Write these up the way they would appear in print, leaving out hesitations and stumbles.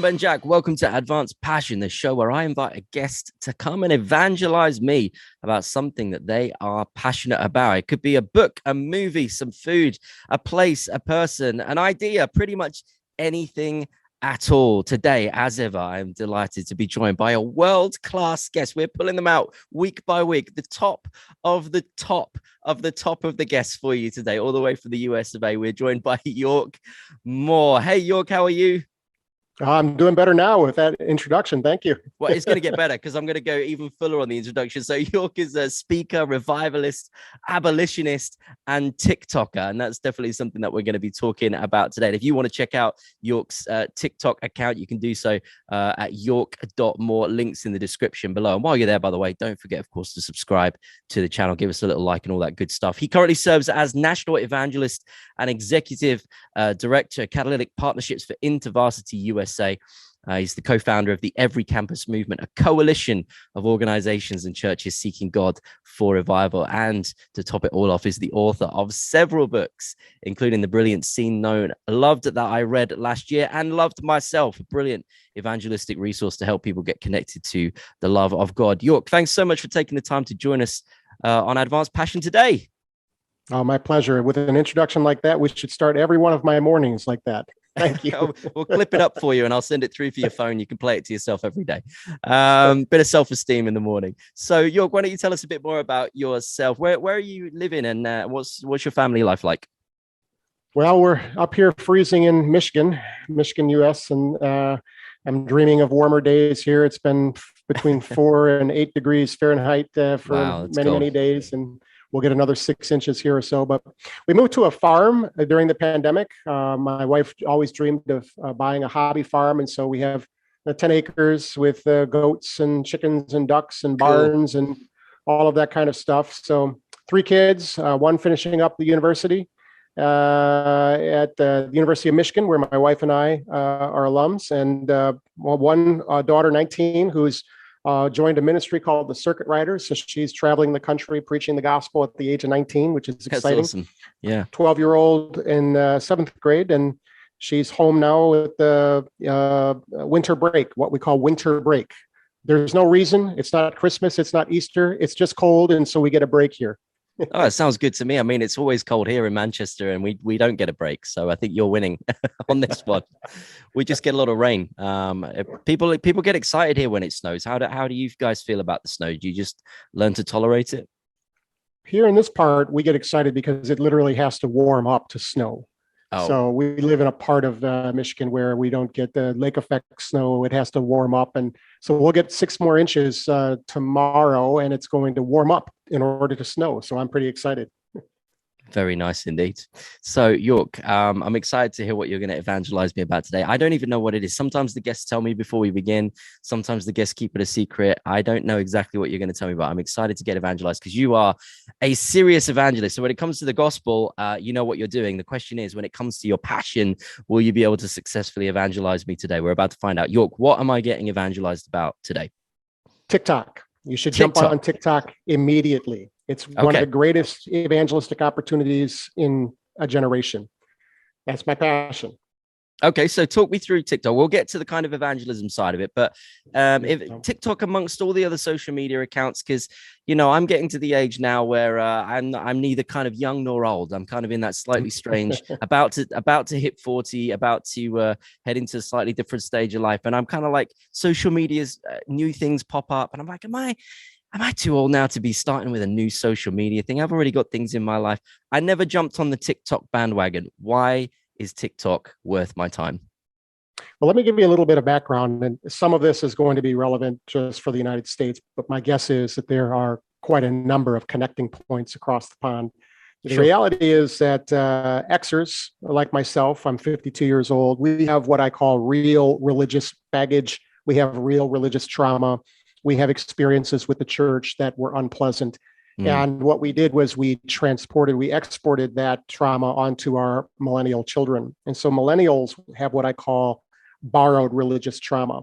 Ben Jack. Welcome to Advanced Passion, the show where I invite a guest to come and evangelize me about something that they are passionate about. It could be a book, a movie, some food, a place, a person, an idea, pretty much anything at all. Today, as ever, I'm delighted to be joined by a world-class guest. We're pulling them out week by week, the top of the top of the top of the guests for you today, all the way from the US of A. We're joined by York Moore. Hey, York, how are you? I'm doing better now with that introduction. Thank you. Well, it's going to get better because I'm going to go even fuller on the introduction. So York is a speaker, revivalist, abolitionist, and TikToker. And that's definitely something that we're going to be talking about today. And if you want to check out York's TikTok account, you can do so at york.more. Links in the description below. And while you're there, by the way, don't forget, of course, to subscribe to the channel. Give us a little like and all that good stuff. He currently serves as National Evangelist and Executive Director, Catalytic Partnerships for InterVarsity USA. He's the co-founder of the Every Campus Movement, a coalition of organizations and churches seeking God for revival. And to top it all off, is the author of several books, including the brilliant Seen Known, loved that I read last year, and loved myself, a brilliant evangelistic resource to help people get connected to the love of God. York, thanks so much for taking the time to join us on Advanced Passion today. Oh, my pleasure. With an introduction like that, we should start every one of my mornings like that. Thank you. We'll clip it up for you and I'll send it through for your phone. You can play it to yourself every day. Bit of self-esteem in the morning. So York, why don't you tell us a bit more about yourself? Where are you living and what's your family life like? Well, we're up here freezing in Michigan, US, and I'm dreaming of warmer days here. It's been between 4 and 8 degrees Fahrenheit for many days, and we'll get another 6 inches here or so. But we moved to a farm during the pandemic. My wife always dreamed of buying a hobby farm. And so we have 10 acres with goats and chickens and ducks and barns and all of that kind of stuff. So 3 kids, one finishing up the university at the University of Michigan, where my wife and I are alums. And one daughter, 19, who's joined a ministry called the Circuit Riders. So she's traveling the country preaching the gospel at the age of 19, which is exciting. That's awesome. Yeah. 12-year-old in 7th grade. And she's home now with the winter break, what we call winter break. There's no reason. It's not Christmas. It's not Easter. It's just cold. And so we get a break here. Oh, it sounds good to me. I mean, it's always cold here in Manchester and we don't get a break. So I think you're winning on this one. We just get a lot of rain. People get excited here when it snows. How do you guys feel about the snow? Do you just learn to tolerate it? Here in this part, we get excited because it literally has to warm up to snow. Oh. So we live in a part of Michigan where we don't get the lake effect snow. It has to warm up. And so we'll get 6 more inches tomorrow, and it's going to warm up in order to snow. So I'm pretty excited. Very nice indeed. So York, I'm excited to hear what you're going to evangelize me about today. I don't even know what it is. Sometimes the guests tell me before we begin. Sometimes the guests keep it a secret. I don't know exactly what you're going to tell me about. I'm excited to get evangelized because you are a serious evangelist. So when it comes to the gospel, you know what you're doing. The question is, when it comes to your passion, will you be able to successfully evangelize me today? We're about to find out. York, what am I getting evangelized about today? TikTok. You should jump on TikTok immediately. It's one of the greatest evangelistic opportunities in a generation. That's my passion. Okay, so talk me through TikTok. We'll get to the kind of evangelism side of it, but if TikTok amongst all the other social media accounts, because I'm getting to the age now where I'm neither kind of young nor old. I'm kind of in that slightly strange, about to hit 40, about to head into a slightly different stage of life, and I'm kind of like social media's new things pop up, and I'm like, am I too old now to be starting with a new social media thing? I've already got things in my life. I never jumped on the TikTok bandwagon. Why is TikTok worth my time? Well, let me give you a little bit of background, and some of this is going to be relevant just for the United States, but my guess is that there are quite a number of connecting points across the pond. The reality is that Xers, like myself, I'm 52 years old, we have what I call real religious baggage. We have real religious trauma. We have experiences with the church that were unpleasant. And what we did was we exported that trauma onto our millennial children. And so millennials have what I call borrowed religious trauma.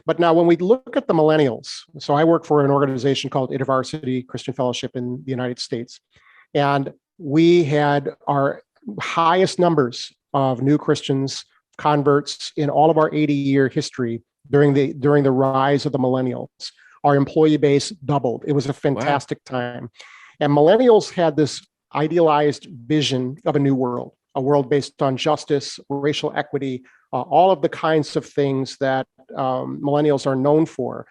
But now when we look at the millennials, so I work for an organization called InterVarsity Christian Fellowship in the United States. And we had our highest numbers of new Christians converts in all of our 80-year history during the rise of the millennials. Our employee base doubled. It was a fantastic time. And millennials had this idealized vision of a new world, a world based on justice, racial equity, all of the kinds of things that millennials are known for.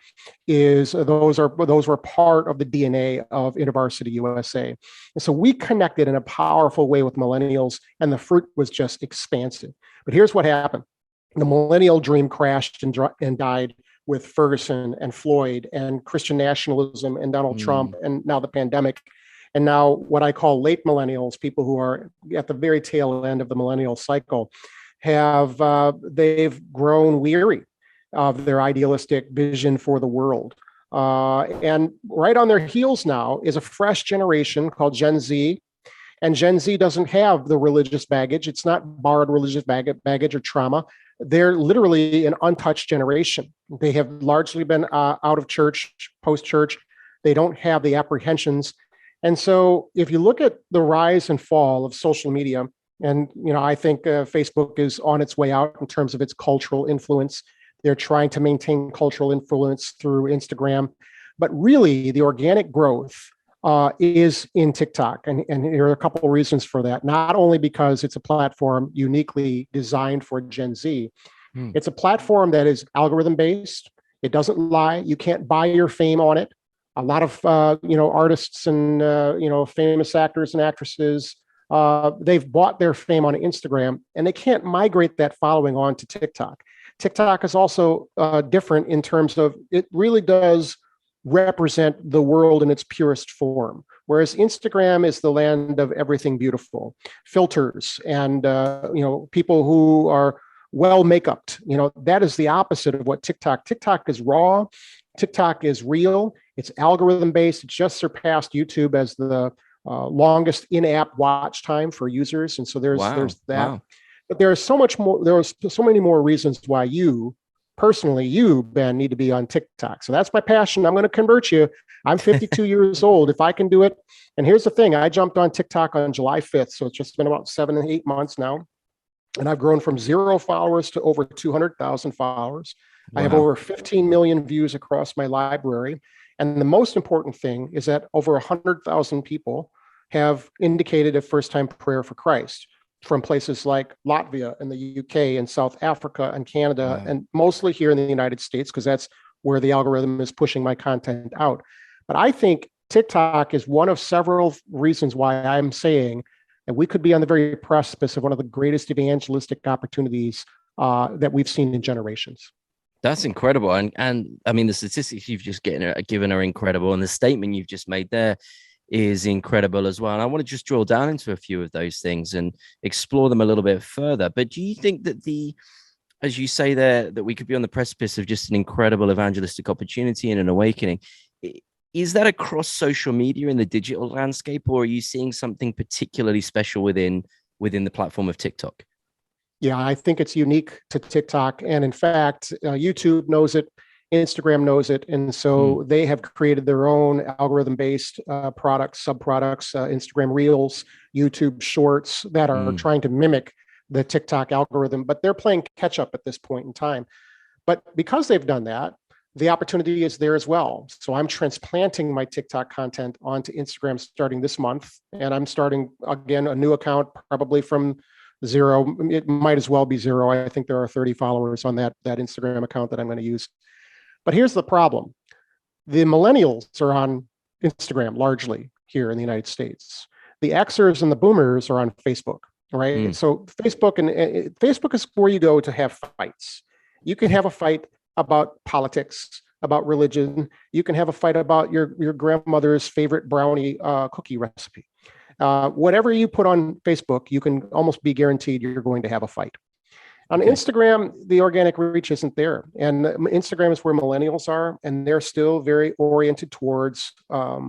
Those were part of the DNA of InterVarsity USA. And so we connected in a powerful way with millennials, and the fruit was just expansive. But here's what happened. The millennial dream crashed and died with Ferguson and Floyd and Christian nationalism and Donald Trump and now the pandemic. And now what I call late millennials, people who are at the very tail end of the millennial cycle, they've grown weary of their idealistic vision for the world. And right on their heels now is a fresh generation called Gen Z. And Gen Z doesn't have the religious baggage. It's not borrowed religious baggage or trauma. They're literally an untouched generation. They have largely been out of church, post-church. They don't have the apprehensions. And so if you look at the rise and fall of social media, and I think Facebook is on its way out in terms of its cultural influence. They're trying to maintain cultural influence through Instagram. But really, the organic growth is in TikTok. And there are a couple of reasons for that. Not only because it's a platform uniquely designed for Gen Z, it's a platform that is algorithm-based. It doesn't lie. You can't buy your fame on it. A lot of artists and famous actors and actresses, they've bought their fame on Instagram, and they can't migrate that following on to TikTok. TikTok is also different in terms of it really does represent the world in its purest form, whereas Instagram is the land of everything beautiful, filters, and people who are well make-upped. That is the opposite of what TikTok is raw. TikTok is real. It's algorithm based. It just surpassed YouTube as the longest in-app watch time for users, and so there's that. Wow. But there is so much more. There are so many more reasons why you, Ben, need to be on TikTok. So that's my passion. I'm going to convert you. I'm 52 years old. If I can do it, and here's the thing: I jumped on TikTok on July 5th, so it's just been about 7 and 8 months now, and I've grown from 0 followers to over 200,000 followers. Wow. I have over 15 million views across my library. And the most important thing is that over 100,000 people have indicated a first-time prayer for Christ from places like Latvia and the UK and South Africa and Canada, and mostly here in the United States, because that's where the algorithm is pushing my content out. But I think TikTok is one of several reasons why I'm saying that we could be on the very precipice of one of the greatest evangelistic opportunities that we've seen in generations. That's incredible. And I mean, the statistics you've just given are incredible. And the statement you've just made there is incredible as well. And I want to just drill down into a few of those things and explore them a little bit further. But do you think that as you say there, that we could be on the precipice of just an incredible evangelistic opportunity and an awakening? Is that across social media in the digital landscape, or are you seeing something particularly special within the platform of TikTok? Yeah, I think it's unique to TikTok. And in fact, YouTube knows it, Instagram knows it. And so they have created their own algorithm-based products, subproducts, Instagram Reels, YouTube Shorts that are trying to mimic the TikTok algorithm, but they're playing catch up at this point in time. But because they've done that, the opportunity is there as well. So I'm transplanting my TikTok content onto Instagram starting this month. And I'm starting, again, a new account probably from zero. It might as well be zero. I think there are 30 followers on that Instagram account that I'm going to use. But here's the problem. The millennials are on Instagram largely here in the United States. The Xers and the boomers are on Facebook, right? So Facebook is where you go to have fights. You can have a fight about politics, about religion. You can have a fight about your grandmother's favorite brownie cookie recipe. Whatever you put on Facebook, you can almost be guaranteed you're going to have a fight. On Instagram, the organic reach isn't there. And Instagram is where millennials are, and they're still very oriented towards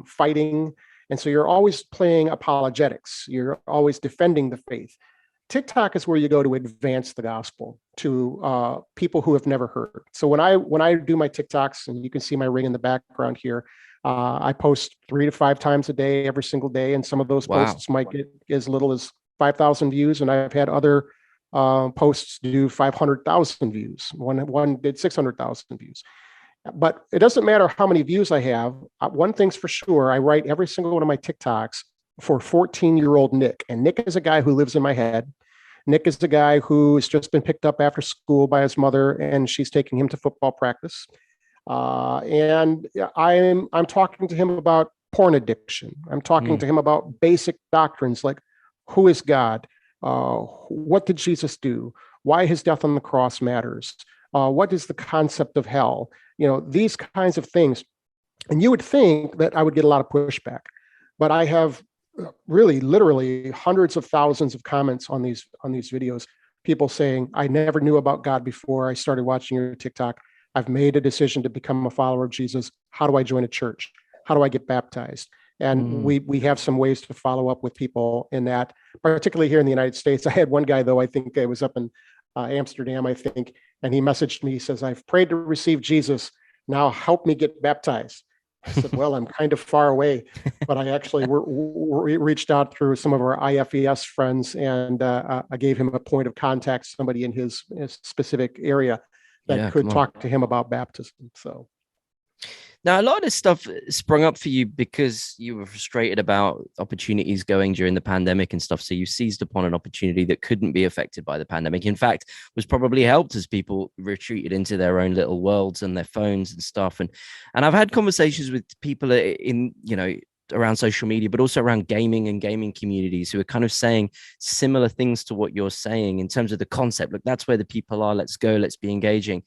fighting. And so you're always playing apologetics. You're always defending the faith. TikTok is where you go to advance the gospel to people who have never heard. So when I do my TikToks, and you can see my ring in the background here, I post 3 to 5 times a day, every single day. And some of those posts might get as little as 5,000 views. And I've had other posts do 500,000 views. One did 600,000 views. But it doesn't matter how many views I have. One thing's for sure, I write every single one of my TikToks for 14-year-old Nick. And Nick is a guy who lives in my head. Nick is the guy who's just been picked up after school by his mother, and she's taking him to football practice. And I'm talking to him about porn addiction. I'm talking to him about basic doctrines like who is God? What did Jesus do? Why his death on the cross matters? What is the concept of hell? These kinds of things. And you would think that I would get a lot of pushback, but I have really literally hundreds of thousands of comments on these videos. People saying, I never knew about God before I started watching your TikTok. I've made a decision to become a follower of Jesus. How do I join a church? How do I get baptized? And we have some ways to follow up with people in that, particularly here in the United States. I had one guy, though, I think it was up in Amsterdam, I think, and he messaged me, he says, I've prayed to receive Jesus. Now help me get baptized. I said, well, I'm kind of far away, but I actually reached out through some of our IFES friends, and I gave him a point of contact, somebody in his specific area that could talk to him about baptism. So. Now, a lot of this stuff sprung up for you because you were frustrated about opportunities going during the pandemic and stuff. So you seized upon an opportunity that couldn't be affected by the pandemic. In fact, was probably helped as people retreated into their own little worlds and their phones and stuff. And I've had conversations with people in, around social media, but also around gaming and gaming communities who are kind of saying similar things to what you're saying in terms of the concept. Look, that's where the people are. Let's go. Let's be engaging.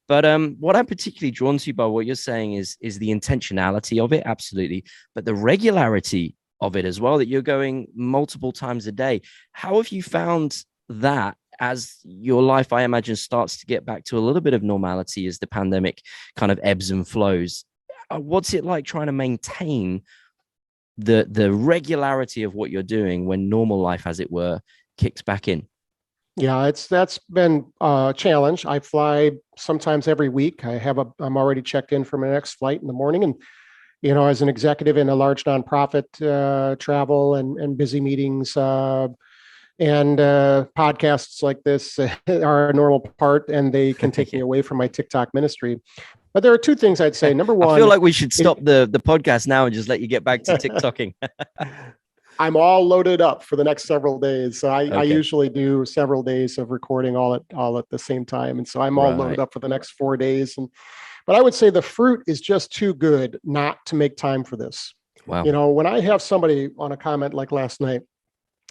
But what I'm particularly drawn to by what you're saying is the intentionality of it. Absolutely. But the regularity of it as well, that you're going multiple times a day. How have you found that as your life, I imagine, starts to get back to a little bit of normality as the pandemic kind of ebbs and flows? What's it like trying to maintain the regularity of what you're doing when normal life, as it were, kicks back in? Yeah, that's been a challenge. I fly sometimes every week. I'm already checked in for my next flight in the morning, and as an executive in a large nonprofit, travel and busy meetings and podcasts like this are a normal part, and they can take me away from my TikTok ministry. But there are two things I'd say. Number one, I feel like we should stop the podcast now and just let you get back to TikToking. I'm all loaded up for the next several days. So I usually do several days of recording all at the same time. And so I'm all loaded up for the next 4 days. But I would say the fruit is just too good not to make time for this. Wow. When I have somebody on a comment like last night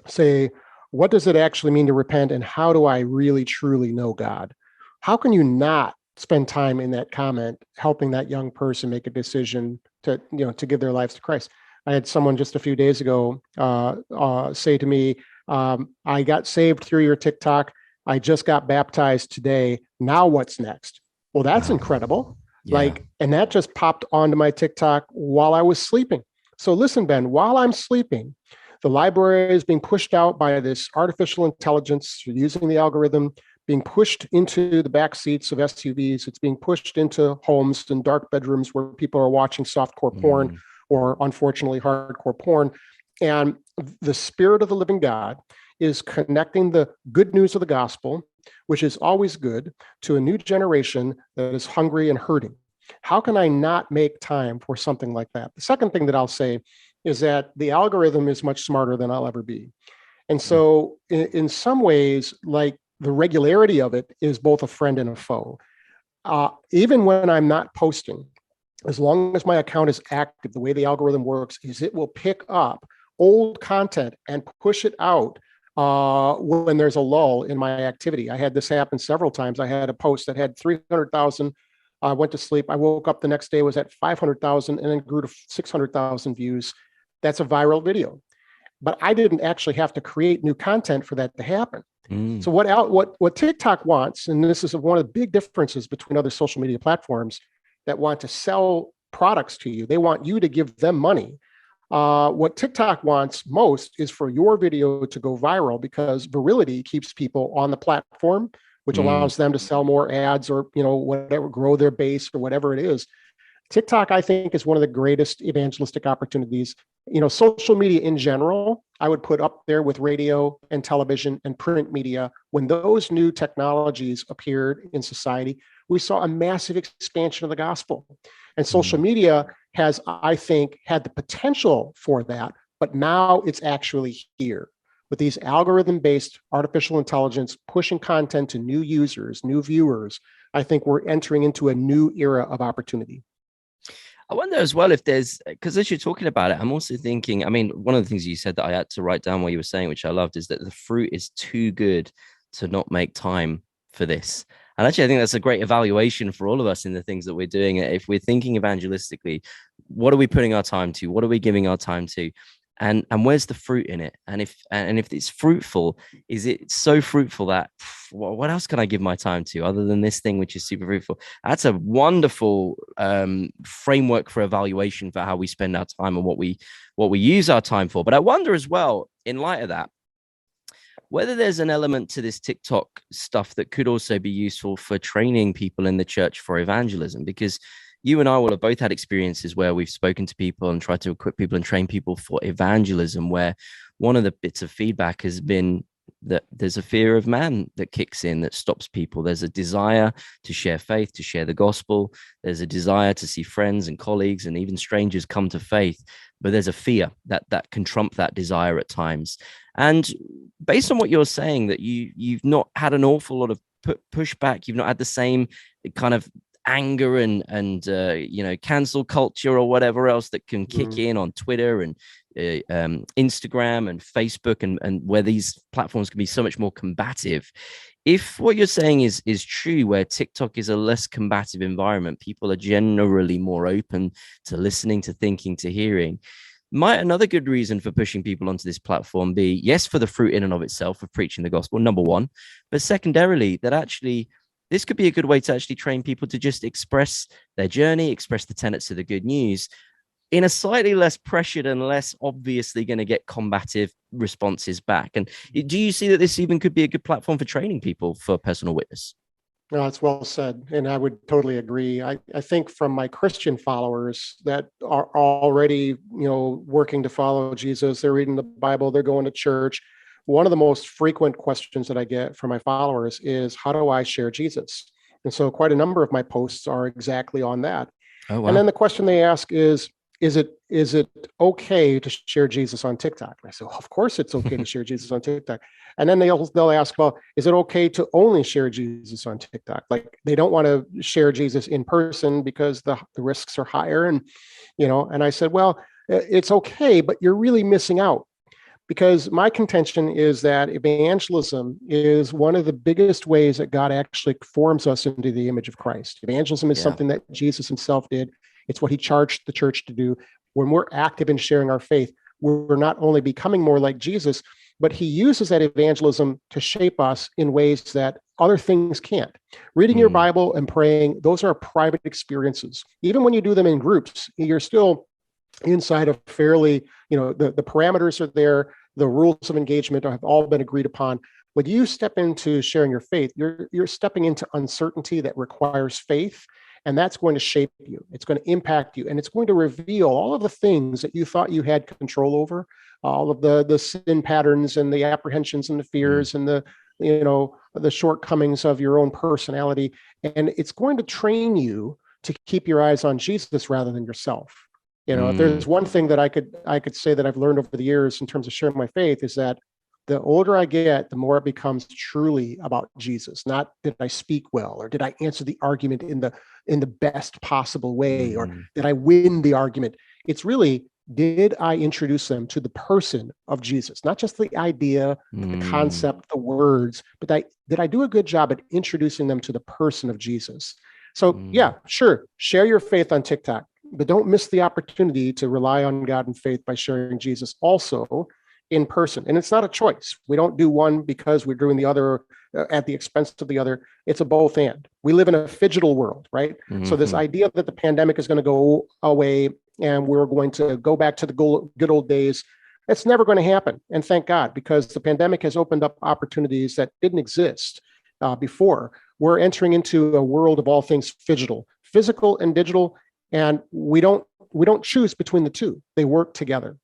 say, what does it actually mean to repent? And how do I really, truly know God? How can you not spend time in that comment helping that young person make a decision to give their lives to Christ? I had someone just a few days ago say to me, I got saved through your TikTok. I just got baptized today. Now what's next? Well, that's incredible. Yeah. And that just popped onto my TikTok while I was sleeping. So listen, Ben, while I'm sleeping, the library is being pushed out by this artificial intelligence using the algorithm, being pushed into the back seats of SUVs. It's being pushed into homes and dark bedrooms where people are watching softcore porn or, unfortunately, hardcore porn. And the Spirit of the living God is connecting the good news of the gospel, which is always good, to a new generation that is hungry and hurting. How can I not make time for something like that? The second thing that I'll say is that the algorithm is much smarter than I'll ever be. And so in some ways, like, the regularity of it is both a friend and a foe. Even when I'm not posting, as long as my account is active, the way the algorithm works is it will pick up old content and push it out when there's a lull in my activity. I had this happen several times. I had a post that had 300,000. I went to sleep. I woke up the next day, was at 500,000, and then grew to 600,000 views. That's a viral video. But I didn't actually have to create new content for that to happen. So what TikTok wants, and this is one of the big differences between other social media platforms that want to sell products to you, they want you to give them money. What TikTok wants most is for your video to go viral, because virility keeps people on the platform, which allows them to sell more ads or whatever, grow their base or whatever it is. TikTok, I think, is one of the greatest evangelistic opportunities social media in general, I would put up there with radio and television and print media. When those new technologies appeared in society, we saw a massive expansion of the gospel. And social media has, I think, had the potential for that, but now it's actually here. With these algorithm-based artificial intelligence pushing content to new users, new viewers, I think we're entering into a new era of opportunity. I wonder as well if there's, because as you're talking about it, I'm also thinking, I mean, one of the things you said that I had to write down while you were saying, which I loved, is that the fruit is too good to not make time for this. And actually, I think that's a great evaluation for all of us in the things that we're doing. If we're thinking evangelistically, what are we putting our time to? What are we giving our time to? And where's the fruit in it? And if it's fruitful, is it so fruitful that what else can I give my time to other than this thing which is super fruitful? That's a wonderful framework for evaluation for how we spend our time and what we use our time for. But I wonder as well, in light of that, whether there's an element to this TikTok stuff that could also be useful for training people in the church for evangelism, because you and I will have both had experiences where we've spoken to people and tried to equip people and train people for evangelism, where one of the bits of feedback has been that there's a fear of man that kicks in that stops people. There's a desire to share faith, to share the gospel. There's a desire to see friends and colleagues and even strangers come to faith, but there's a fear that can trump that desire at times. And based on what you're saying, that you've not had an awful lot of pushback, you've not had the same kind of anger and cancel culture or whatever else that can kick in on Twitter and Instagram and Facebook, and where these platforms can be so much more combative. If what you're saying is true, where TikTok is a less combative environment, people are generally more open to listening, to thinking, to hearing. Might another good reason for pushing people onto this platform be, yes, for the fruit in and of itself of preaching the gospel, number one, but secondarily, that actually this could be a good way to actually train people to just express their journey, express the tenets of the good news in a slightly less pressured and less obviously going to get combative responses back. And do you see that this even could be a good platform for training people for personal witness? No, that's well said. And I would totally agree. I think from my Christian followers that are already, working to follow Jesus, they're reading the Bible, they're going to church. One of the most frequent questions that I get from my followers is, how do I share Jesus? And so quite a number of my posts are exactly on that. Oh, wow. And then the question they ask is it okay to share Jesus on TikTok? And I say, well, of course it's okay to share Jesus on TikTok. And then they'll ask, well, is it okay to only share Jesus on TikTok? Like they don't want to share Jesus in person because the risks are higher. And, and I said, well, it's okay, but you're really missing out. Because my contention is that evangelism is one of the biggest ways that God actually forms us into the image of Christ. Evangelism is something that Jesus himself did. It's what he charged the church to do. When we're active in sharing our faith, we're not only becoming more like Jesus, but he uses that evangelism to shape us in ways that other things can't. Reading your Bible and praying, those are private experiences. Even when you do them in groups, you're still inside of fairly, the parameters are there, the rules of engagement have all been agreed upon. When you step into sharing your faith, you're stepping into uncertainty that requires faith, and that's going to shape you. It's going to impact you, and it's going to reveal all of the things that you thought you had control over, all of the sin patterns and the apprehensions and the fears and the shortcomings of your own personality. And it's going to train you to keep your eyes on Jesus rather than yourself. If there's one thing that I could say that I've learned over the years in terms of sharing my faith, is that the older I get, the more it becomes truly about Jesus. Not did I speak well, or did I answer the argument in the best possible way, or did I win the argument? It's really, did I introduce them to the person of Jesus? Not just the idea, the concept, the words, but did I do a good job at introducing them to the person of Jesus? So yeah, sure, share your faith on TikTok, but don't miss the opportunity to rely on God in faith by sharing Jesus also in person. And it's not a choice. We don't do one because we're doing the other at the expense of the other. It's a both and. We live in a phygital world, right? So this idea that the pandemic is going to go away and we're going to go back to the good old days, that's never going to happen. And thank God, because the pandemic has opened up opportunities that didn't exist before. We're entering into a world of all things phygital, physical and digital. And we don't choose between the two. They work together.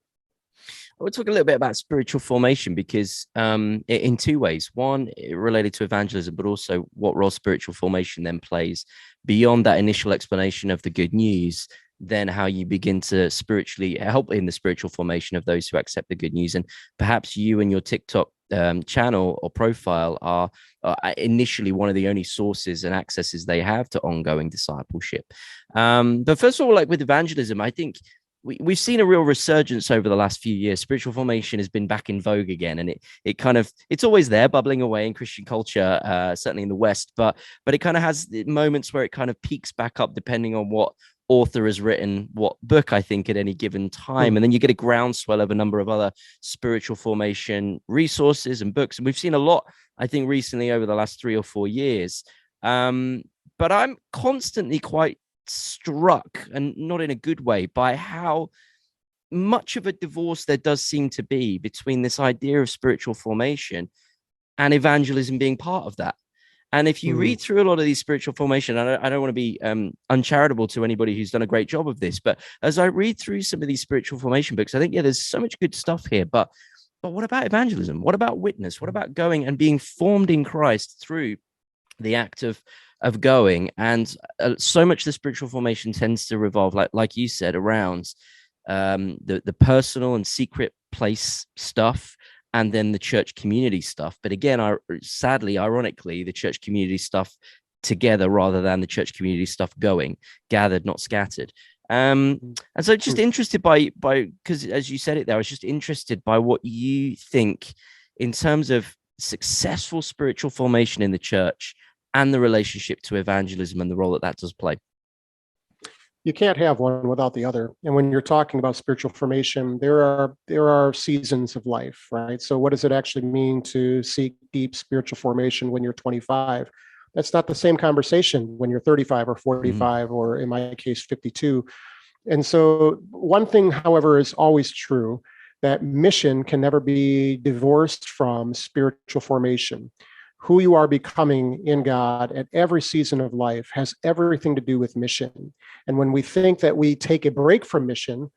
we'll talk a little bit about spiritual formation because in two ways. One, related to evangelism, but also what role spiritual formation then plays beyond that initial explanation of the good news, then how you begin to spiritually help in the spiritual formation of those who accept the good news. And perhaps you and your TikTok channel or profile are initially one of the only sources and accesses they have to ongoing discipleship. But first of all, like with evangelism, I think we've seen a real resurgence over the last few years. Spiritual formation has been back in vogue again, and it's always there, bubbling away in Christian culture, certainly in the West. But it kind of has moments where it kind of peaks back up, depending on what author has written what book, I think, at any given time. And then you get a groundswell of a number of other spiritual formation resources and books. And we've seen a lot, I think, recently over the last 3 or 4 years. But I'm constantly quite struck, and not in a good way, by how much of a divorce there does seem to be between this idea of spiritual formation and evangelism being part of that. And if you read through a lot of these spiritual formation, I don't want to be uncharitable to anybody who's done a great job of this, but as I read through some of these spiritual formation books, I think, yeah, there's so much good stuff here, but what about evangelism? What about witness? What about going and being formed in Christ through the act of going? And so much the spiritual formation tends to revolve, like you said, around the personal and secret place stuff, and then the church community stuff. But again, sadly, ironically, the church community stuff together rather than the church community stuff gathered, not scattered. And so just interested by, because as you said it there, I was just interested by what you think in terms of successful spiritual formation in the church and the relationship to evangelism and the role that does play. You can't have one without the other. And when you're talking about spiritual formation, there are seasons of life, right? So what does it actually mean to seek deep spiritual formation when you're 25? That's not the same conversation when you're 35 or 45, or in my case, 52. And so one thing, however, is always true, that mission can never be divorced from spiritual formation. Who you are becoming in God at every season of life has everything to do with mission. And when we think that we take a break from mission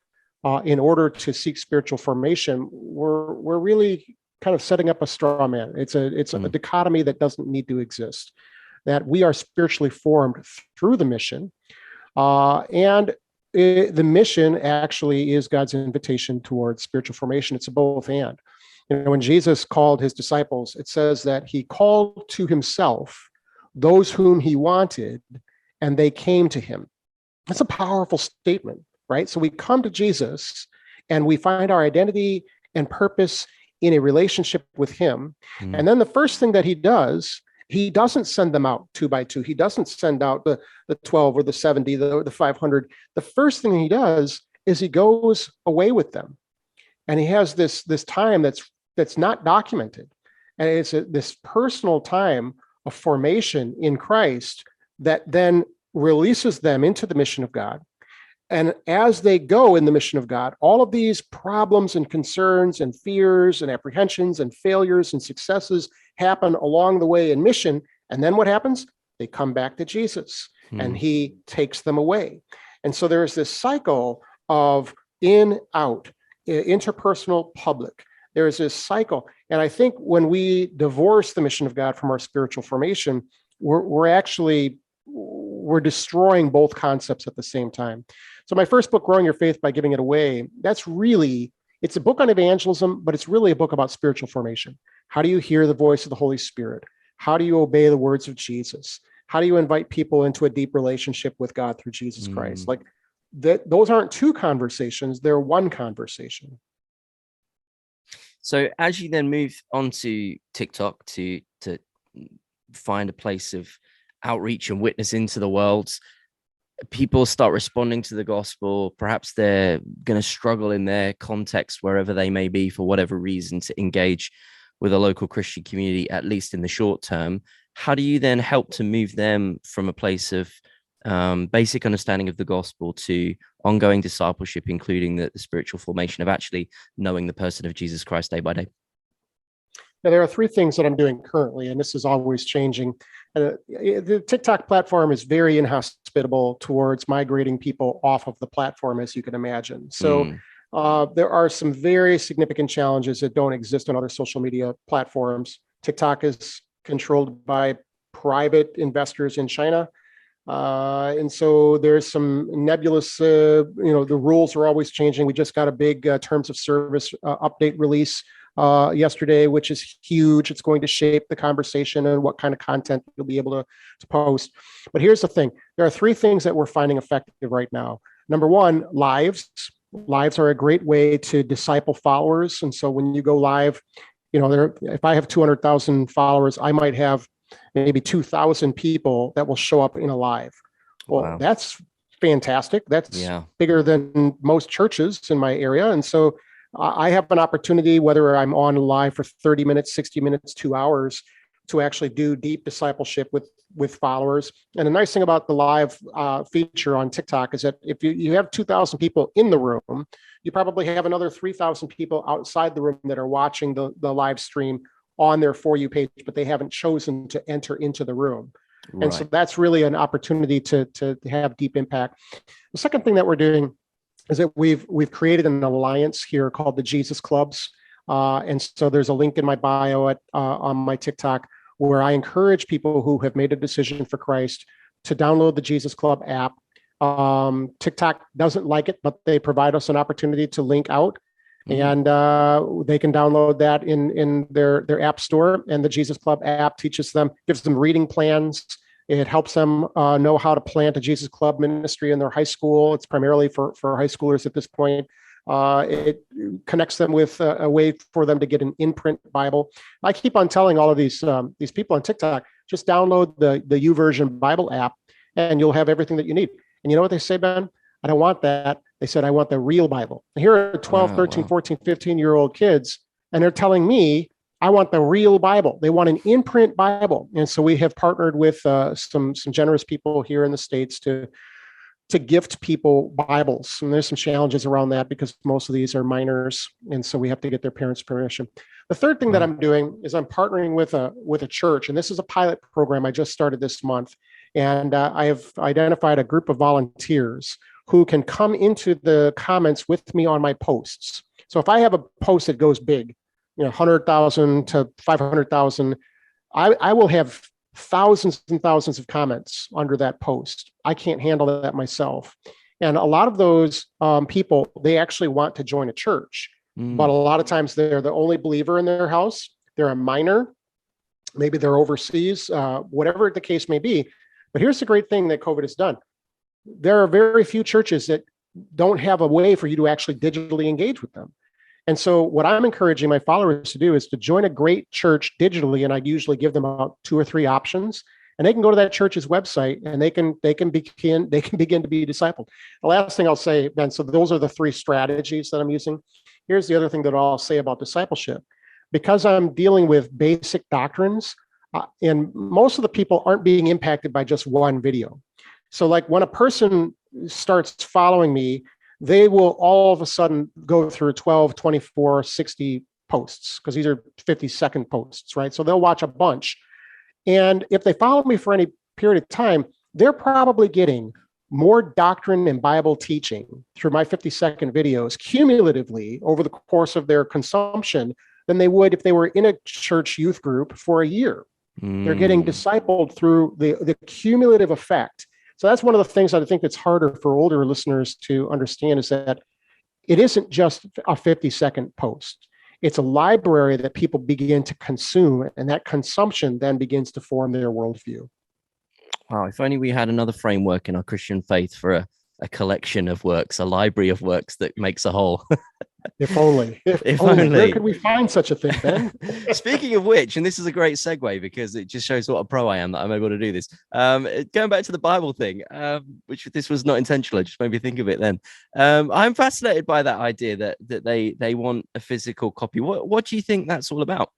in order to seek spiritual formation, we're really kind of setting up a straw man. It's a dichotomy that doesn't need to exist. That we are spiritually formed through the mission, and the mission actually is God's invitation towards spiritual formation. It's a both and. You know, when Jesus called his disciples, it says that he called to himself those whom he wanted, and they came to him. That's a powerful statement, right? So we come to Jesus and we find our identity and purpose in a relationship with him. And then the first thing that he does, he doesn't send them out 2 by 2. He doesn't send out the 12 or the 70, the 500. The first thing he does is he goes away with them. And he has this time that's not documented. And it's this personal time of formation in Christ that then releases them into the mission of God. And as they go in the mission of God, all of these problems and concerns and fears and apprehensions and failures and successes happen along the way in mission. And then what happens? They come back to Jesus and he takes them away. And so there's this cycle of in, out, interpersonal, public. There is this cycle. And I think when we divorce the mission of God from our spiritual formation, we're destroying both concepts at the same time. So my first book, Growing Your Faith by Giving It Away, it's a book on evangelism, but it's really a book about spiritual formation. How do you hear the voice of the Holy Spirit? How do you obey the words of Jesus? How do you invite people into a deep relationship with God through Jesus Christ? Like that, those aren't two conversations, they're one conversation. So as you then move onto TikTok to find a place of outreach and witness into the world, people start responding to the gospel. Perhaps they're going to struggle in their context, wherever they may be, for whatever reason, to engage with a local Christian community, at least in the short term. How do you then help to move them from a place of basic understanding of the gospel to ongoing discipleship, including the spiritual formation of actually knowing the person of Jesus Christ day by day? Now, there are 3 things that I'm doing currently, and this is always changing. The TikTok platform is very inhospitable towards migrating people off of the platform, as you can imagine. So There are some very significant challenges that don't exist on other social media platforms. TikTok is controlled by private investors in China. And so there's some nebulous, the rules are always changing. We just got a big terms of service update release yesterday, which is huge. It's going to shape the conversation and what kind of content you'll be able to post. But here's the thing. There are three things that we're finding effective right now. Number one, lives. Lives are a great way to disciple followers. And so when you go live, if I have 200,000 followers, I might have maybe 2,000 people that will show up in a live. Well, wow. That's fantastic. That's bigger than most churches in my area. And so I have an opportunity, whether I'm on live for 30 minutes, 60 minutes, 2 hours, to actually do deep discipleship with followers. And the nice thing about the live feature on TikTok is that if you have 2,000 people in the room, you probably have another 3,000 people outside the room that are watching the live stream on their For You page, but they haven't chosen to enter into the room. Right. And so that's really an opportunity to have deep impact. The second thing that we're doing is that we've created an alliance here called the Jesus Clubs. And so there's a link in my bio on my TikTok where I encourage people who have made a decision for Christ to download the Jesus Club app. TikTok doesn't like it, but they provide us an opportunity to link out. And they can download that in their app store. And the Jesus Club app gives them reading plans. It helps them know how to plant a Jesus Club ministry in their high school. It's primarily for high schoolers at this point. It connects them with a way for them to get an in-print Bible. I keep on telling all of these people on TikTok, just download the YouVersion Bible app and you'll have everything that you need. And you know what they say, Ben? I don't want that. They said, I want the real Bible. And here are 12, 13, 14, 15-year-old kids, and they're telling me, I want the real Bible. They want an in-print Bible. And so we have partnered with some generous people here in the States to gift people Bibles. And there's some challenges around that because most of these are minors. And so we have to get their parents' permission. The third thing that I'm doing is I'm partnering with a church. And this is a pilot program I just started this month. And I have identified a group of volunteers who can come into the comments with me on my posts. So if I have a post that goes big, 100,000 to 500,000, I will have thousands and thousands of comments under that post. I can't handle that myself. And a lot of those people, they actually want to join a church, but a lot of times they're the only believer in their house. They're a minor, maybe they're overseas, whatever the case may be. But here's the great thing that COVID has done. There are very few churches that don't have a way for you to actually digitally engage with them. And so what I'm encouraging my followers to do is to join a great church digitally. And I usually give them about 2 or 3 options, and they can go to that church's website and they can begin to be discipled. The last thing I'll say, Ben, so those are the 3 strategies that I'm using. Here's the other thing that I'll say about discipleship. Because I'm dealing with basic doctrines, and most of the people aren't being impacted by just one video. So like when a person starts following me, they will all of a sudden go through 12, 24, 60 posts because these are 50-second posts, right? So they'll watch a bunch. And if they follow me for any period of time, they're probably getting more doctrine and Bible teaching through my 50-second videos cumulatively over the course of their consumption than they would if they were in a church youth group for a year. They're getting discipled through the cumulative effect. So that's one of the things that I think that's harder for older listeners to understand is that it isn't just a 50-second post. It's a library that people begin to consume, and that consumption then begins to form their worldview. Wow, if only we had another framework in our Christian faith for a collection of works, a library of works that makes a whole. If only. If only. Where could we find such a thing, Ben? Speaking of which, and this is a great segue because it just shows what a pro I am that I'm able to do this. Going back to the Bible thing, which this was not intentional, it just made me think of it then. I'm fascinated by that idea that they want a physical copy. What do you think that's all about?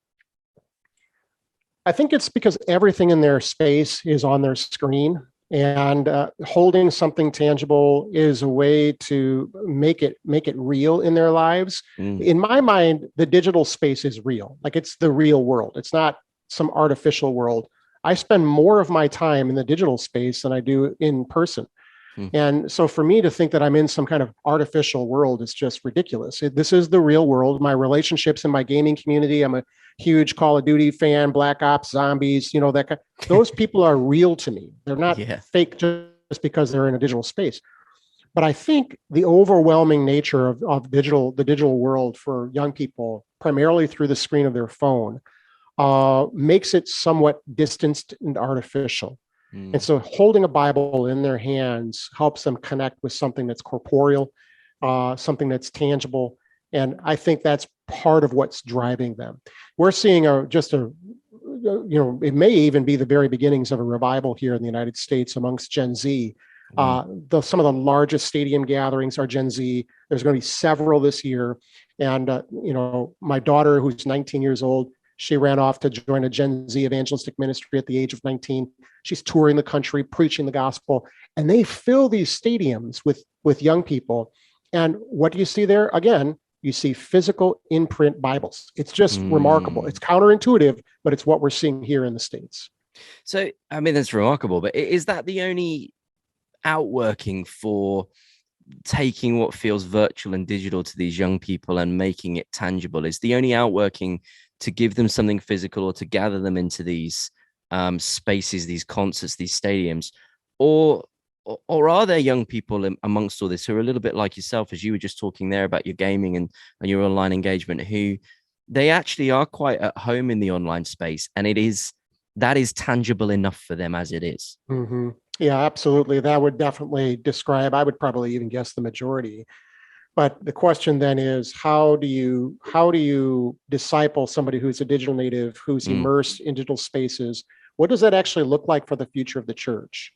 I think it's because everything in their space is on their screen. And holding something tangible is a way to make it real in their lives. In my mind, the digital space is real. Like it's the real world. It's not some artificial world. I spend more of my time in the digital space than I do in person. And so for me to think that I'm in some kind of artificial world is just ridiculous. This is the real world. My relationships in my gaming community, I'm a huge Call of Duty fan, Black Ops, zombies, those people are real to me. They're not fake just because they're in a digital space. But I think the overwhelming nature of the digital world for young people, primarily through the screen of their phone, makes it somewhat distanced and artificial. And so holding a Bible in their hands helps them connect with something that's corporeal, something that's tangible. And I think that's part of what's driving them. We're seeing it may even be the very beginnings of a revival here in the United States amongst Gen Z. Some of the largest stadium gatherings are Gen Z. There's going to be several this year. And, my daughter, who's 19 years old, she ran off to join a Gen Z evangelistic ministry at the age of 19. She's touring the country, preaching the gospel, and they fill these stadiums with young people. And what do you see there? Again, you see physical in-print Bibles. It's just remarkable. It's counterintuitive, but it's what we're seeing here in the States. So, I mean, that's remarkable, but is that the only outworking for taking what feels virtual and digital to these young people and making it tangible? Is the only outworking to give them something physical or to gather them into these spaces, these concerts, these stadiums, or are there young people amongst all this who are a little bit like yourself, as you were just talking there about your gaming and your online engagement, who they actually are quite at home in the online space, and that is tangible enough for them as it is? Mm-hmm. Yeah, absolutely. That would definitely describe, I would probably even guess, the majority. But the question then is, how do you disciple somebody who's a digital native, who's immersed in digital spaces? What does that actually look like for the future of the church?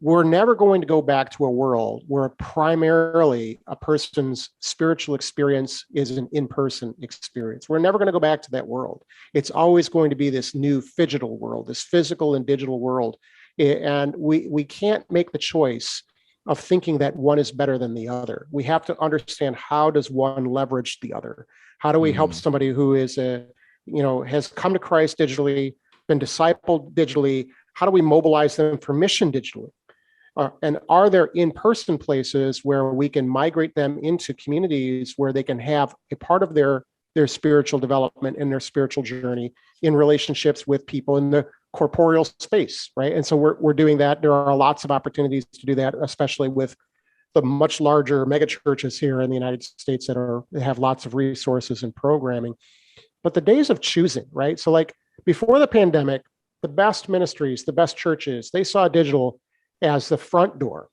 We're never going to go back to a world where primarily a person's spiritual experience is an in-person experience. We're never going to go back to that world. It's always going to be this new phygital world, this physical and digital world. And we can't make the choice of thinking that one is better than the other. We have to understand, how does one leverage the other? How do we help somebody who is has come to Christ digitally, been discipled digitally? How do we mobilize them for mission digitally? And are there in-person places where we can migrate them into communities where they can have a part of their spiritual development and their spiritual journey in relationships with people in the corporeal space, right? And so we're doing that. There are lots of opportunities to do that, especially with the much larger mega churches here in the United States that have lots of resources and programming. But the days of choosing, right? So like before the pandemic, the best ministries, the best churches, they saw digital as the front door.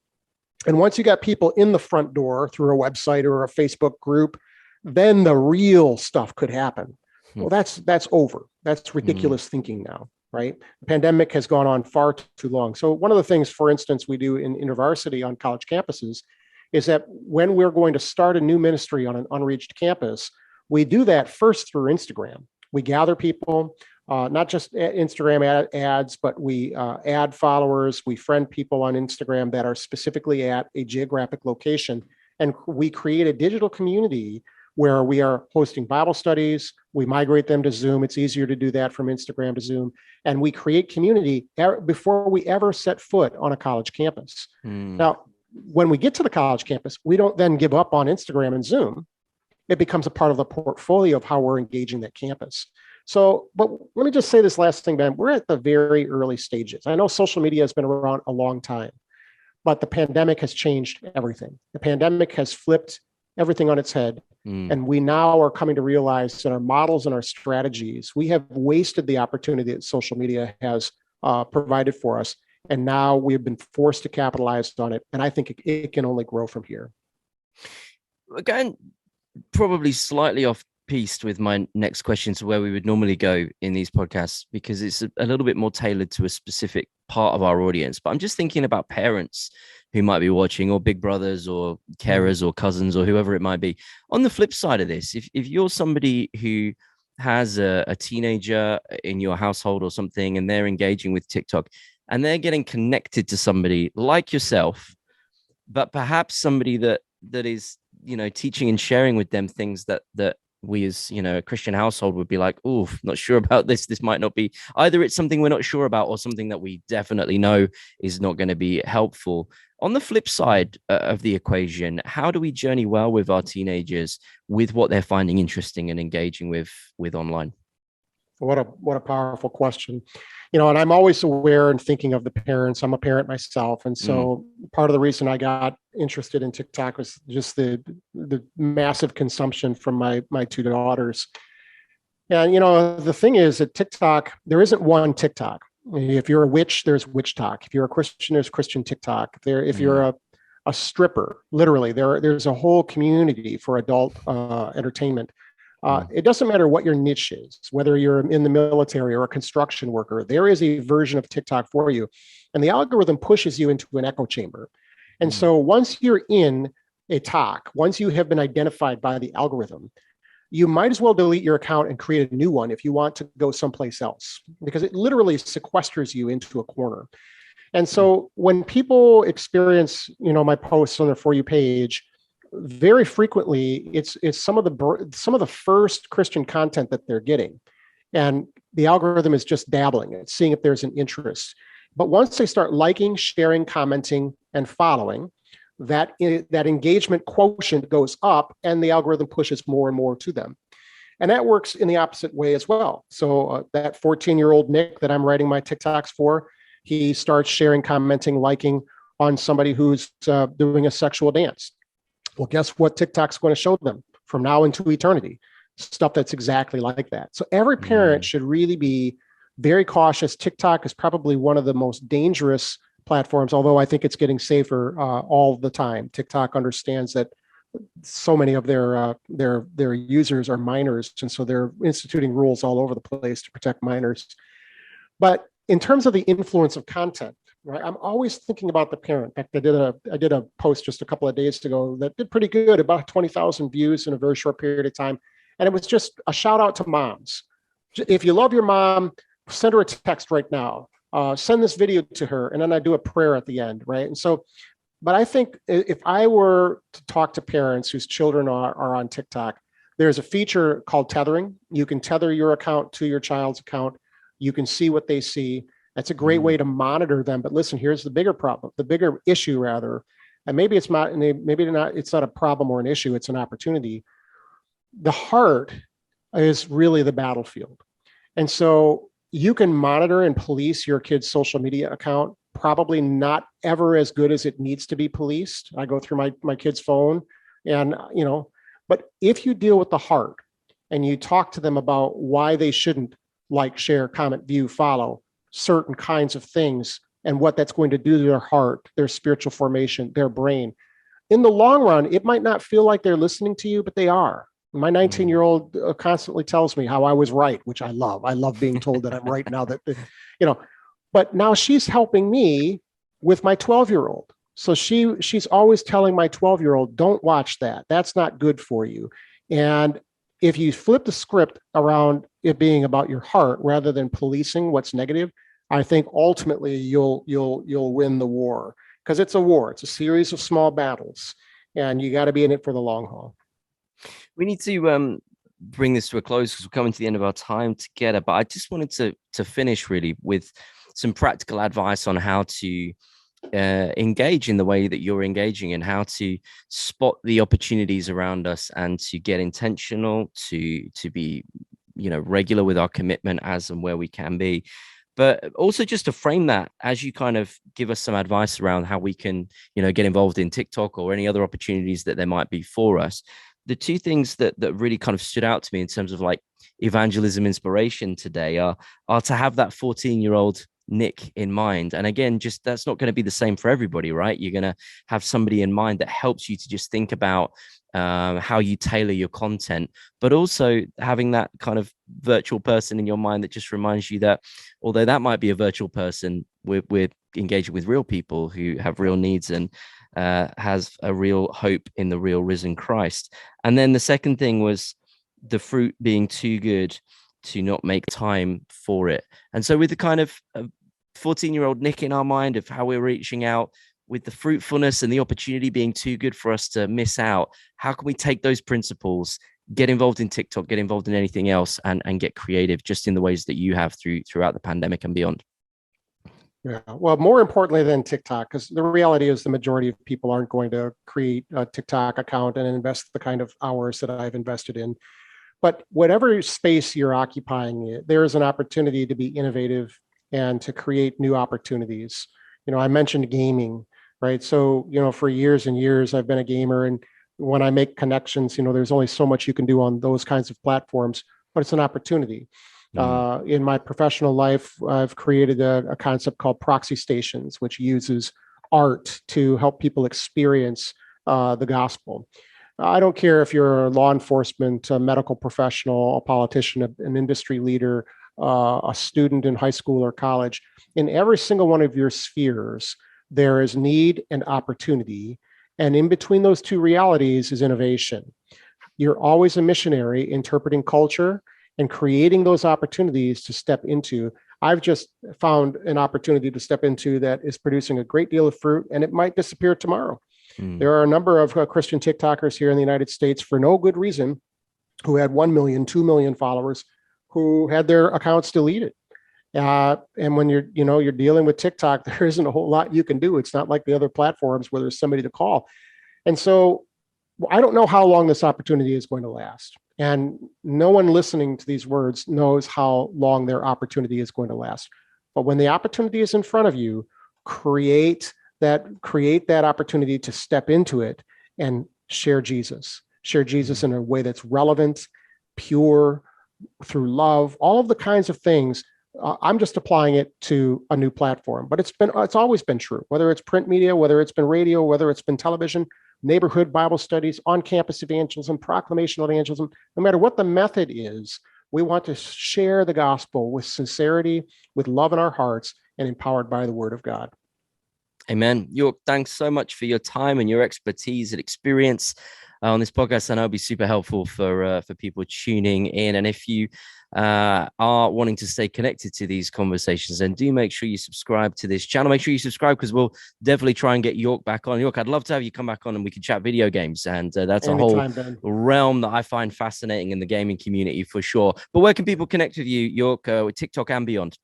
And once you got people in the front door through a website or a Facebook group, then the real stuff could happen. Well, that's over. That's ridiculous thinking now, right? The pandemic has gone on far too long. So one of the things, for instance, we do in InterVarsity on college campuses is that when we're going to start a new ministry on an unreached campus, we do that first through Instagram. We gather people, not just Instagram ads, but we add followers. We friend people on Instagram that are specifically at a geographic location. And we create a digital community where we are hosting Bible studies. We migrate them to Zoom. It's easier to do that from Instagram to Zoom. And we create community before we ever set foot on a college campus. Now, when we get to the college campus, we don't then give up on Instagram and Zoom. It becomes a part of the portfolio of how we're engaging that campus. So, but let me just say this last thing, Ben. We're at the very early stages. I know social media has been around a long time, but the pandemic has changed everything. The pandemic has flipped everything on its head. And we now are coming to realize that our models and our strategies, we have wasted the opportunity that social media has provided for us. And now we've been forced to capitalize on it. And I think it can only grow from here. Again, probably slightly off piste with my next question to where we would normally go in these podcasts, because it's a little bit more tailored to a specific part of our audience. But I'm just thinking about parents who might be watching, or big brothers or carers or cousins or whoever it might be. On the flip side of this, if you're somebody who has a teenager in your household or something, and they're engaging with TikTok and they're getting connected to somebody like yourself, but perhaps somebody that is, teaching and sharing with them things that we as, a Christian household would be like, oh, not sure about this. This might not be, either it's something we're not sure about or something that we definitely know is not going to be helpful. On the flip side of the equation, how do we journey well with our teenagers with what they're finding interesting and engaging with online? What a powerful question. And I'm always aware and thinking of the parents. I'm a parent myself. And so part of the reason I got interested in TikTok was just the massive consumption from my two daughters. And, the thing is that TikTok, there isn't one TikTok. If you're a witch, there's witch talk. If you're a Christian, there's Christian TikTok. If you're a stripper, literally, there's a whole community for adult entertainment. It doesn't matter what your niche is, whether you're in the military or a construction worker, there is a version of TikTok for you. And the algorithm pushes you into an echo chamber. And so once you're in a talk, once you have been identified by the algorithm, you might as well delete your account and create a new one if you want to go someplace else, because it literally sequesters you into a corner. And so when people experience, my posts on their For You page, very frequently it's some of the first Christian content that they're getting, and the algorithm is just dabbling. It's seeing if there's an interest. But once they start liking, sharing, commenting, and following, that engagement quotient goes up, and the algorithm pushes more and more to them. And that works in the opposite way as well. So that 14-year-old Nick that I'm writing my TikToks for, he starts sharing, commenting, liking on somebody who's doing a sexual dance. Well, guess what TikTok's going to show them from now into eternity? Stuff that's exactly like that. So every parent should really be very cautious. TikTok is probably one of the most dangerous platforms, although I think it's getting safer all the time. TikTok understands that so many of their users are minors, and so they're instituting rules all over the place to protect minors. But in terms of the influence of content, right, I'm always thinking about the parent. In fact, I did a post just a couple of days ago that did pretty good, about 20,000 views in a very short period of time, and it was just a shout out to moms. If you love your mom, send her a text right now. Send this video to her, and then I do a prayer at the end, right? And so, but I think if I were to talk to parents whose children are on TikTok, there's a feature called tethering. You can tether your account to your child's account. You can see what they see. That's a great way to monitor them. But listen, here's the bigger problem, the bigger issue rather, and maybe it's not a problem or an issue, it's an opportunity. The heart is really the battlefield. And so you can monitor and police your kid's social media account, probably not ever as good as it needs to be policed. I go through my kid's phone and, but if you deal with the heart and you talk to them about why they shouldn't like, share, comment, view, follow certain kinds of things and what that's going to do to their heart, their spiritual formation, their brain, in the long run, it might not feel like they're listening to you, but they are. My 19-year-old constantly tells me how I was right, which I love. I love being told that I'm right now but now she's helping me with my 12-year-old. So she's always telling my 12-year-old, don't watch that. That's not good for you. And if you flip the script around it being about your heart rather than policing what's negative, I think ultimately you'll win the war, because it's a war. It's a series of small battles, and you got to be in it for the long haul. We need to bring this to a close because we're coming to the end of our time together. But I just wanted to finish really with some practical advice on how to engage in the way that you're engaging, and how to spot the opportunities around us, and to get intentional, to be regular with our commitment as and where we can be. But also just to frame that, as you kind of give us some advice around how we can get involved in TikTok or any other opportunities that there might be for us. The two things that really kind of stood out to me in terms of like evangelism inspiration today are to have that 14-year-old Nick in mind. And again, just that's not going to be the same for everybody, right? You're going to have somebody in mind that helps you to just think about how you tailor your content, but also having that kind of virtual person in your mind that just reminds you that although that might be a virtual person, we're engaging with real people who have real needs and has a real hope in the real risen Christ. And then the second thing was the fruit being too good to not make time for it. And so with the kind of 14-year-old Nick in our mind of how we're reaching out, with the fruitfulness and the opportunity being too good for us to miss out, how can we take those principles get involved in TikTok, get involved in anything else, and get creative just in the ways that you have throughout the pandemic and beyond. Yeah, well, more importantly than TikTok, because the reality is the majority of people aren't going to create a TikTok account and invest the kind of hours that I've invested in. But whatever space you're occupying, there is an opportunity to be innovative and to create new opportunities. I mentioned gaming, right? So, for years and years, I've been a gamer. And when I make connections, there's only so much you can do on those kinds of platforms, but it's an opportunity. In my professional life, I've created a concept called proxy stations, which uses art to help people experience the gospel. I don't care if you're a law enforcement, a medical professional, a politician, an industry leader, a student in high school or college. In every single one of your spheres, there is need and opportunity. And in between those two realities is innovation. You're always a missionary interpreting culture and creating those opportunities to step into. I've just found an opportunity to step into that is producing a great deal of fruit, and it might disappear tomorrow. There are a number of Christian TikTokers here in the United States for no good reason who had 1 million, 2 million followers who had their accounts deleted. And when you're dealing with TikTok, there isn't a whole lot you can do. It's not like the other platforms where there's somebody to call. And so I don't know how long this opportunity is going to last. And no one listening to these words knows how long their opportunity is going to last. But when the opportunity is in front of you, create that opportunity to step into it and share Jesus in a way that's relevant, pure, through love, all of the kinds of things. I'm just applying it to a new platform, but it's always been true, whether it's print media, whether it's been radio, whether it's been television, neighborhood Bible studies, on-campus evangelism, proclamational evangelism. No matter what the method is, we want to share the gospel with sincerity, with love in our hearts, and empowered by the word of God. Amen. York, thanks so much for your time and your expertise and experience on this podcast. I know it'll be super helpful for people tuning in. And if you are wanting to stay connected to these conversations, then do make sure you subscribe to this channel. Make sure you subscribe, because we'll definitely try and get York back on. York, I'd love to have you come back on and we can chat video games. And that's anytime, a whole Ben. Realm that I find fascinating in the gaming community for sure. But where can people connect with you, York, with TikTok and beyond?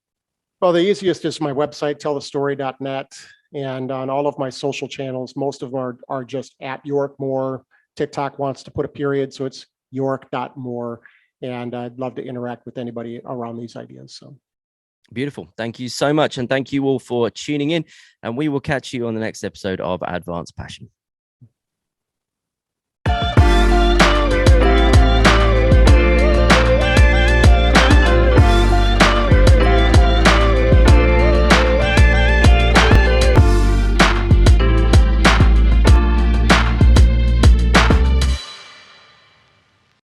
Well, the easiest is my website, tellthestory.net. And on all of my social channels, most of them are just at York Moore. TikTok wants to put a period, so it's york.moore. And I'd love to interact with anybody around these ideas. So beautiful. Thank you so much. And thank you all for tuning in. And we will catch you on the next episode of Advanced Passion.